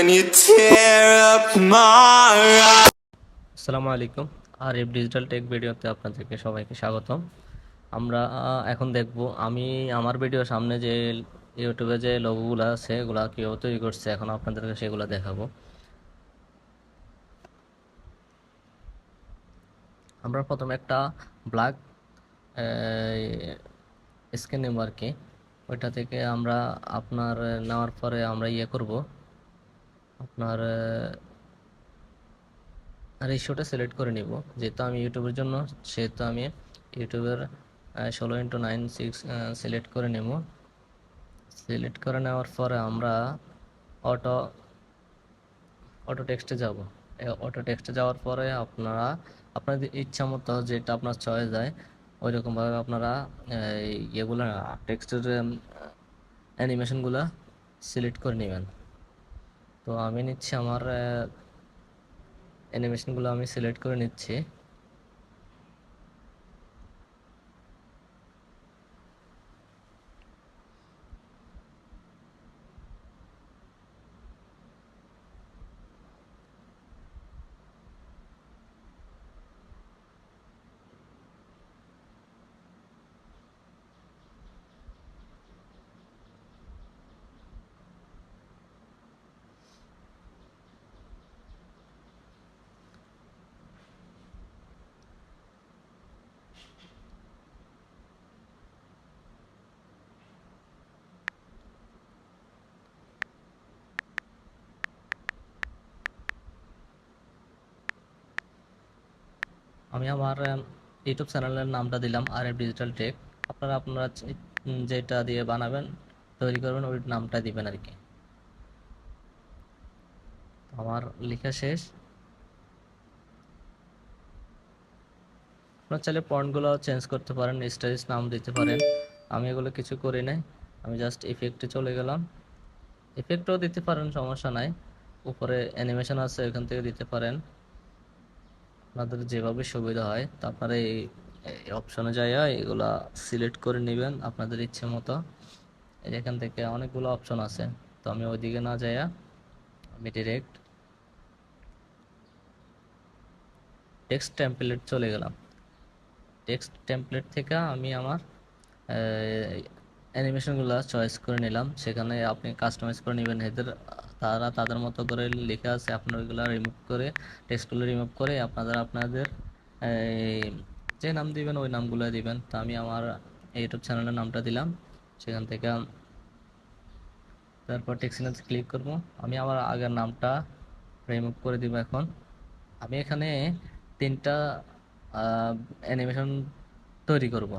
when you tear up my eyes. আসসালামু আলাইকুম। Arif digital take ভিডিওতে আপনাদেরকে সবাইকে স্বাগতম। আমরা এখন দেখব আমি আমার ভিডিওর সামনে যে ইউটিউবে যে লোগোগুলো আছে এগুলা কীভাবে তৈরি করছে, এখন আপনাদেরকে সেগুলো দেখাবো। আমরা প্রথমে একটা ব্ল্যাক স্ক্রিন নেব আর কি। ওইটা থেকে আমরা আপনার নেওয়ার পরে আমরা করব আপনার রেশিওটা সিলেক্ট করে নিব। যেহেতু আমি ইউটিউবের জন্য, সেহেতু আমি ইউটিউবের 16:9:6 সিলেক্ট করে নেব। সিলেক্ট করে নেওয়ার পরে আমরা অটো অটো টেক্সটে যাব। অটো টেক্সটে যাওয়ার পরে আপনারা আপনাদের ইচ্ছা মতো যেটা আপনার চয়েস যায় ওই রকমভাবে আপনারা ইয়েগুলো টেক্সটের অ্যানিমেশনগুলো সিলেক্ট করে নেবেন। তো আমি নিচ্ছি আমার অ্যানিমেশনগুলো আমি সিলেক্ট করে নিচ্ছি। আমি আমার ইউটিউব চ্যানেলের নামটা দিলাম আরএফ ডিজিটাল টেক। আপনারা আপনারা যেটা দিয়ে বানাবেন, তৈরি করবেন, ওই নামটা দিবেন আর কি। আমার লেখা শেষ। আপনার চাইলে পয়েন্টগুলো চেঞ্জ করতে পারেন, স্টাইলিশ নাম দিতে পারেন। আমি এগুলো কিছু করি নাই, আমি জাস্ট ইফেক্টে চলে গেলাম। ইফেক্টও দিতে পারেন, সমস্যা নাই। উপরে অ্যানিমেশন আছে, ওইখান থেকে দিতে পারেন, আপনাদের যেভাবে সুবিধা হয়। তো আপনারা এই অপশনে যাইয়া এগুলা সিলেক্ট করে নেবেন আপনাদের ইচ্ছে মতো। এখান থেকে অনেকগুলো অপশন আছে, তো আমি ওইদিকে না যাইয়া আমি ডিরেক্ট টেক্সট টেমপ্লেট চলে গেলাম। টেক্সট টেমপ্লেট থেকে আমি আমার অ্যানিমেশনগুলো চয়েস করে নিলাম। সেখানে আপনি কাস্টমাইজ করে নেবেন এদের, তারা তাদের মতো করে লেখা আছে। আপনার ওইগুলো রিমুভ করে, টেক্সটগুলো রিমুভ করে আপনাদের আপনাদের যে নাম দিবেন ওই নামগুলো দিবেন। তো আমি আমার ইউটিউব চ্যানেলের নামটা দিলাম। সেখান থেকে তারপর টেক্সটিনে ক্লিক করব। আমি আমার আগের নামটা রিমুভ করে দিব। এখন আমি এখানে 3টা অ্যানিমেশন তৈরি করব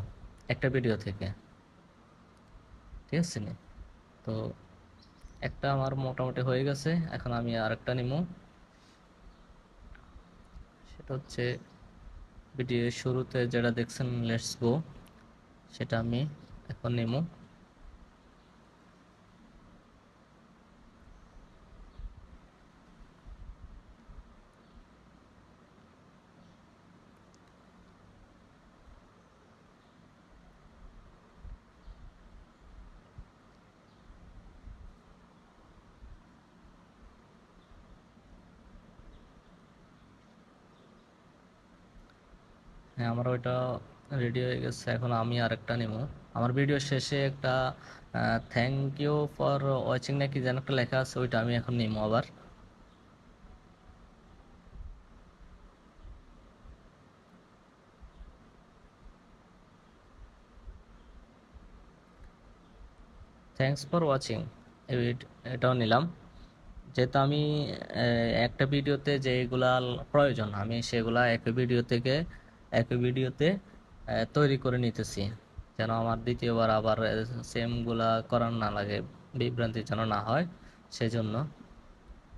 একটা ভিডিও থেকে, ঠিক আছে নি? তো একটা আমার মোটামুটি হয়ে গেছে, এখন আমি আরেকটা নিব। সেটা হচ্ছে ভিডিওর শুরুতে যেটা দেখছেন লেটস গো, সেটা আমি এখন নিব। হ্যাঁ, আমার ওইটা রেডি হয়ে গেছে, এখন আমি আরেকটা নিব। আমার ভিডিও শেষে একটা থ্যাংক ইউ ফর ওয়াচিং নাকি যেন একটা লেখা আছে, ওইটা আমি এখন নিব আবার। থ্যাঙ্কস ফর ওয়াচিং, এটাও নিলাম। যেহেতু আমি একটা ভিডিওতে যেগুলা প্রয়োজন আমি সেগুলা একই ভিডিওতে তৈরি করে নিতেছি, যেন আমার দ্বিতীয়বার আবার সেমগুলা করার না লাগে, বিভ্রান্তি যেন না হয় সেজন্য।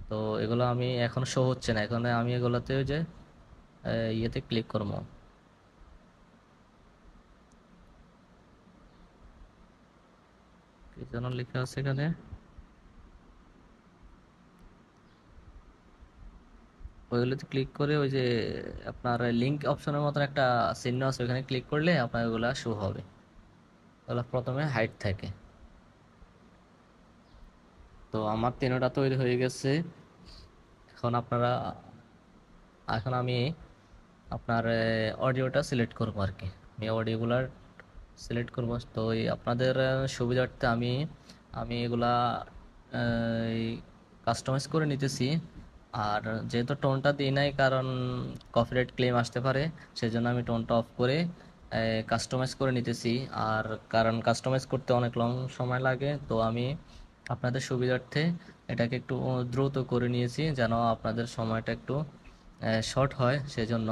তো এগুলো আমি এখন শো হচ্ছে না, এখন আমি এগুলোতে ওই যে ইয়েতে ক্লিক করবো। কি যেন লেখা আছে এখানে, ওইগুলোতে ক্লিক করে ওই যে আপনার লিঙ্ক অপশনের মতন একটা চিহ্ন আছে, ওইখানে ক্লিক করলে আপনার ওগুলা শো হবে। ওগুলো প্রথমে হাইড থাকে। তো আমার তিনোটা তৈরি হয়ে গেছে। এখন আমি আপনার অডিওটা সিলেক্ট করবো আর কি। আমি অডিওগুলার সিলেক্ট করব। তো এই আপনাদের সুবিধার্থে আমি আমি এগুলা কাস্টমাইজ করে নিতেছি। আর যেহেতু টোনটা দিই নাই, কারণ কপিরাইট ক্লেম আসতে পারে, সেজন্য আমি টোনটা অফ করে কাস্টমাইজ করে নিতেছি। আর কারণ কাস্টমাইজ করতে অনেক লং সময় লাগে, তো আমি আপনাদের সুবিধার্থে এটাকে একটু দ্রুত করে নিয়েছি, যেন আপনাদের সময়টা একটু শর্ট হয় সেজন্য।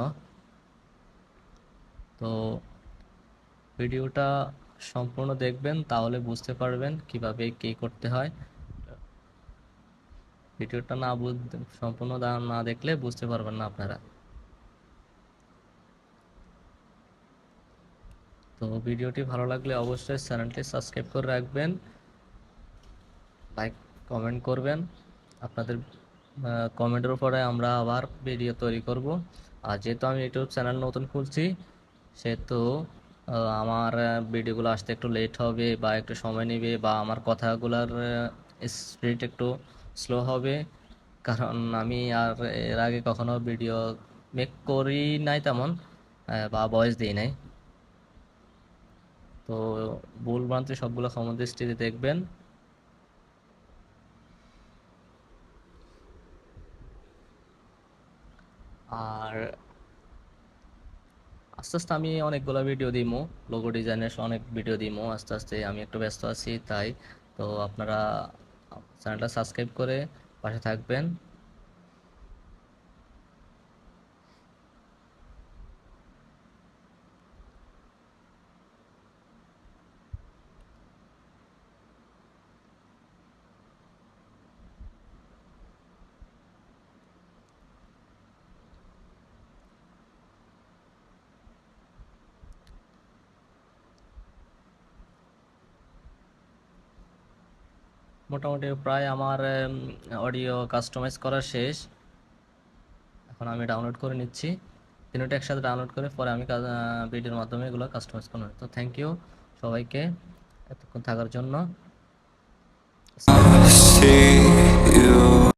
তো ভিডিওটা সম্পূর্ণ দেখবেন, তাহলে বুঝতে পারবেন কিভাবে কি করতে হয়। ভিডিওটা সম্পূর্ণ না দেখলে বুঝতে পারবেন না আপনারা। তো ভিডিওটি ভালো লাগলে অবশ্যই চ্যানেলটি সাবস্ক্রাইব করে রাখবেন, লাইক কমেন্ট করবেন। আপনাদের কমেন্টের উপরে আমরা আবার ভিডিও তৈরি করব। আর যেহেতু আমি ইউটিউব চ্যানেল নতুন খুলছি, সেহেতু আমার ভিডিওগুলো আসতে একটু লেট হবে, বা একটু সময় নেবে, বা আমার কথাগুলোর স্পিড একটু স্লো হবে। কারণ আমি আর এর আগে কখনো ভিডিও মেক করি নাই তেমন, বা ভয়েস দিই নাই। তো ভুল ভ্রান্তি সবগুলো ক্ষমা দৃষ্টিতে দেখবেন। আর আস্তে আস্তে আমি অনেকগুলো ভিডিও দিমু, লোগো ডিজাইনের অনেক ভিডিও দিমু আস্তে আস্তে। আমি একটু ব্যস্ত আছি তাই। তো আপনারা চ্যানেলটা সাবস্ক্রাইব করে পাশে থাকবেন। মোটামুটি প্রায় আমার অডিও কাস্টমাইজ করা শেষ। এখন আমি ডাউনলোড করে নিচ্ছি। তিনটা একসাথে ডাউনলোড করে পরে আমি ভিডিওর মাধ্যমে এগুলো কাস্টমাইজ করব। তো থ্যাংক ইউ সবাইকে এতক্ষণ থাকার জন্য। see you.